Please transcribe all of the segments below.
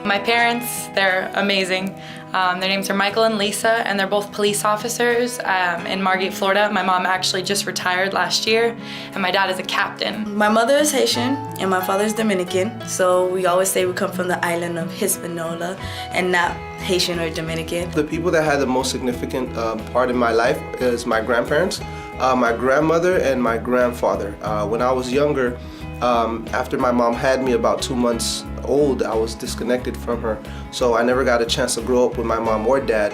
My parents, they're amazing. Their names are Michael and Lisa, and they're both police officers in Margate, Florida. My mom actually just retired last year, and my dad is a captain. My mother is Haitian, and my father is Dominican, so we always say we come from the island of Hispaniola and not Haitian or Dominican. The people that had the most significant part in my life is my grandparents, my grandmother, and my grandfather. When I was younger, after my mom had me about 2 months old, I was disconnected from her. So I never got a chance to grow up with my mom or dad.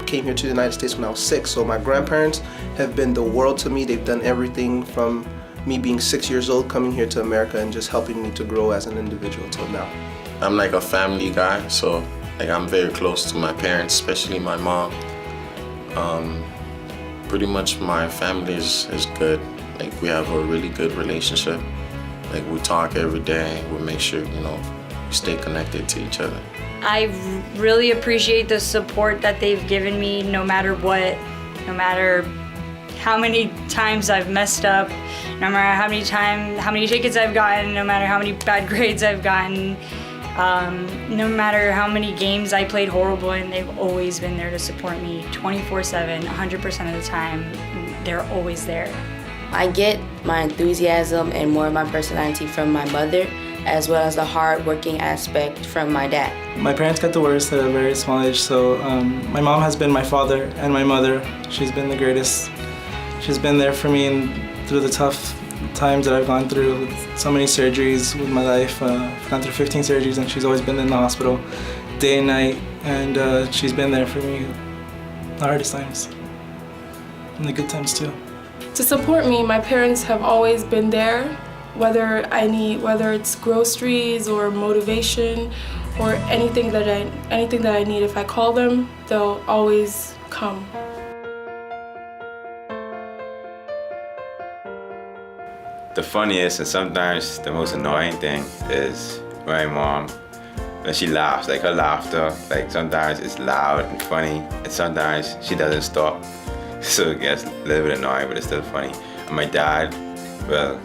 Came here to the United States when I was 6. So my grandparents have been the world to me. They've done everything from me being 6 years old, coming here to America and just helping me to grow as an individual till now. I'm like a family guy, so I'm very close to my parents, especially my mom. Pretty much my family is good. Like, we have a really good relationship. Like, we talk every day. We make sure, we stay connected to each other. I really appreciate the support that they've given me no matter what, no matter how many times I've messed up, no matter how many tickets I've gotten, no matter how many bad grades I've gotten, no matter how many games I played horrible in, they've always been there to support me 24/7, 100% of the time. They're always there. I get my enthusiasm and more of my personality from my mother, as well as the hard-working aspect from my dad. My parents got divorced at a very small age, so my mom has been my father and my mother. She's been the greatest. She's been there for me through the tough times that I've gone through with so many surgeries with my life. I've gone through 15 surgeries, and she's always been in the hospital day and night, and she's been there for me the hardest times and the good times too. To support me, my parents have always been there, whether it's groceries or motivation or anything that I need. If I call them, they'll always come. The funniest and sometimes the most annoying thing is my mom, when she laughs, like her laughter, like sometimes it's loud and funny, and sometimes she doesn't stop. So it gets a little bit annoying, but it's still funny. And my dad, well,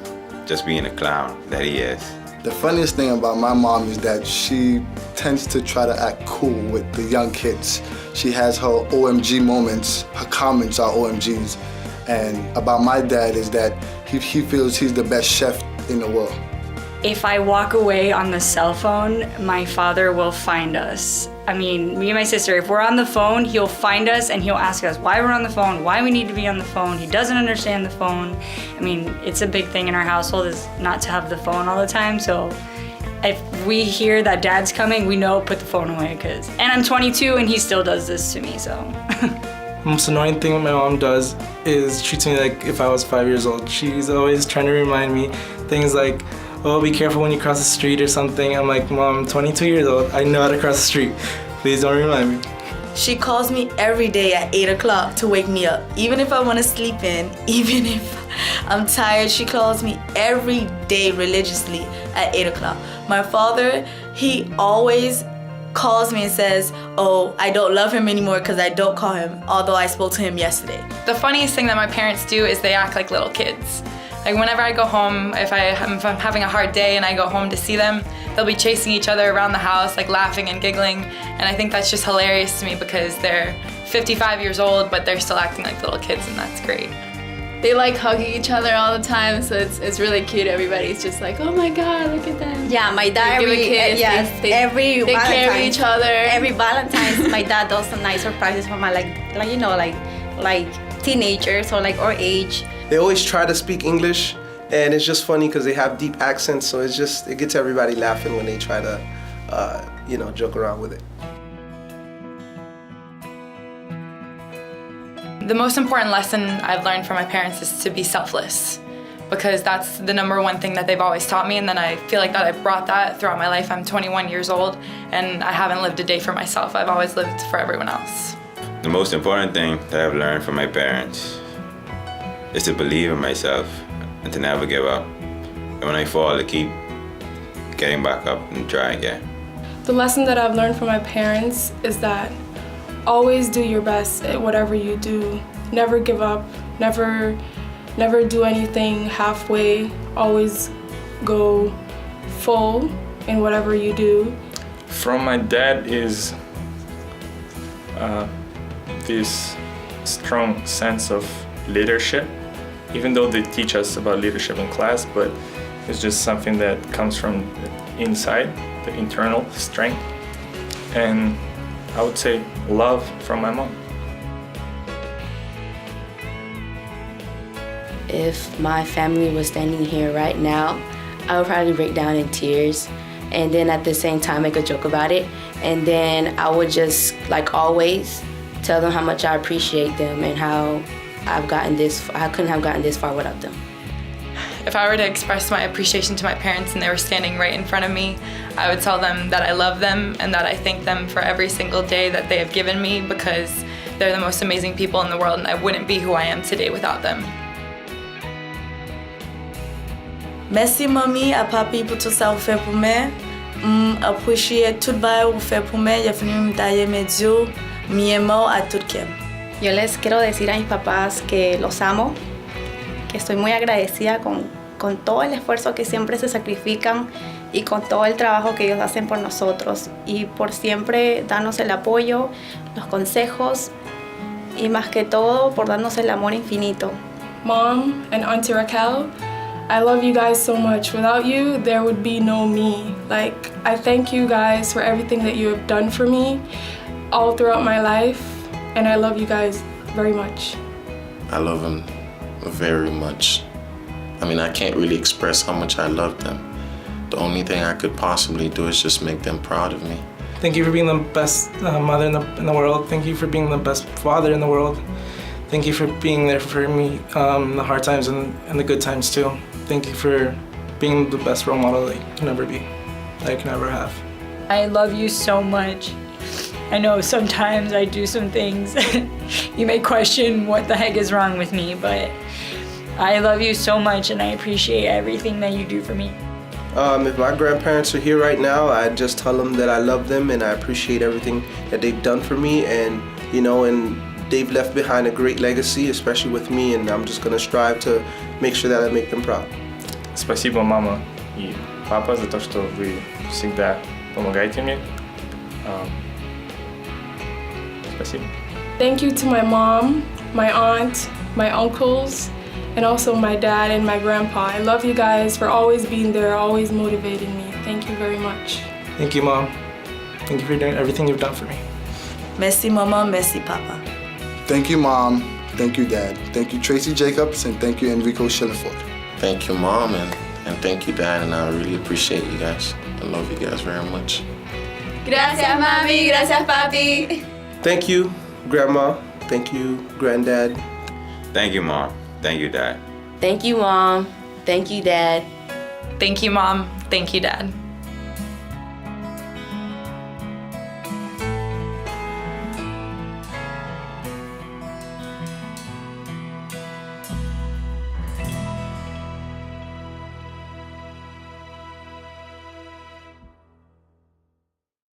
just being a clown that he is. The funniest thing about my mom is that she tends to try to act cool with the young kids. She has her OMG moments, her comments are OMGs. And about my dad is that he feels he's the best chef in the world. If I walk away on the cell phone, my father will find us. I mean, me and my sister, if we're on the phone, he'll find us and he'll ask us why we're on the phone, why we need to be on the phone. He doesn't understand the phone. I mean, it's a big thing in our household is not to have the phone all the time. So if we hear that dad's coming, we know put the phone away and I'm 22 and he still does this to me, so. The most annoying thing my mom does is treats me like if I was 5 years old. She's always trying to remind me things like, oh, be careful when you cross the street or something. I'm like, Mom, I'm 22 years old. I know how to cross the street. Please don't remind me. She calls me every day at 8 o'clock to wake me up. Even if I want to sleep in, even if I'm tired, she calls me every day religiously at 8 o'clock. My father, he always calls me and says, oh, I don't love him anymore because I don't call him, although I spoke to him yesterday. The funniest thing that my parents do is they act like little kids. Like whenever I go home, if I'm having a hard day and I go home to see them, they'll be chasing each other around the house, like laughing and giggling. And I think that's just hilarious to me because they're 55 years old, but they're still acting like little kids, and that's great. They like hugging each other all the time, so it's really cute. Everybody's just like, oh my God, look at them. Yeah, my dad every take care of each other. Every Valentine's, my dad does some nice surprises for my like teenagers or like our age. They always try to speak English, and it's just funny because they have deep accents, so it gets everybody laughing when they try to, joke around with it. The most important lesson I've learned from my parents is to be selfless, because that's the number one thing that they've always taught me, and then I feel like that I brought that throughout my life. I'm 21 years old, and I haven't lived a day for myself. I've always lived for everyone else. The most important thing that I've learned from my parents is to believe in myself and to never give up. And when I fall, to keep getting back up and try again. The lesson that I've learned from my parents is that always do your best at whatever you do. Never give up, never do anything halfway. Always go full in whatever you do. from my dad is this strong sense of leadership, even though they teach us about leadership in class, but it's just something that comes from inside, the internal strength. And I would say love from my mom. If my family was standing here right now, I would probably break down in tears, and then at the same time make a joke about it, and then I would just, like always, tell them how much I appreciate them and how I couldn't have gotten this far without them. If I were to express my appreciation to my parents and they were standing right in front of me, I would tell them that I love them and that I thank them for every single day that they have given me, because they're the most amazing people in the world and I wouldn't be who I am today without them. Merci mami a papi pour tout ça ou fait pour moi. Appreciate tout bail ou fait pour moi. J'ai fini me tailler medio. Mi amo a tout kem. Yo les quiero decir a mis papás que los amo, que estoy muy agradecida con todo el esfuerzo que siempre se sacrifican y con todo el trabajo que ellos hacen por nosotros y por siempre darnos el apoyo, los consejos y más que todo por darnos el amor infinito. Mom and Auntie Raquel, I love you guys so much. Without you, there would be no me. Like, I thank you guys for everything that you have done for me all throughout my life, and I love you guys very much. I love them very much. I mean, I can't really express how much I love them. The only thing I could possibly do is just make them proud of me. Thank you for being the best mother in the world. Thank you for being the best father in the world. Thank you for being there for me the hard times and the good times too. Thank you for being the best role model that you can ever be, that you can ever have. I love you so much. I know sometimes I do some things you may question what the heck is wrong with me, but I love you so much and I appreciate everything that you do for me. If my grandparents are here right now, I'd just tell them that I love them and I appreciate everything that they've done for me, and and they've left behind a great legacy, especially with me, and I'm just gonna strive to make sure that I make them proud. Спасибо, мама и папа, за то, что вы всегда помогаете мне. Спасибо. Thank you to my mom, my aunt, my uncles, and also my dad and my grandpa. I love you guys for always being there, always motivating me. Thank you very much. Thank you, Mom. Thank you for doing everything you've done for me. Merci maman, merci papa. Thank you, Mom. Thank you, Dad. Thank you, Tracy Jacobs, and thank you, Enrico Schillerford. Thank you, Mom, and thank you, Dad, and I really appreciate you guys. I love you guys very much. Gracias, mami. Gracias, papi. Thank you, Grandma. Thank you, Granddad. Thank you, Mom. Thank you, Dad. Thank you, Mom. Thank you, Dad. Thank you, Mom. Thank you, Dad.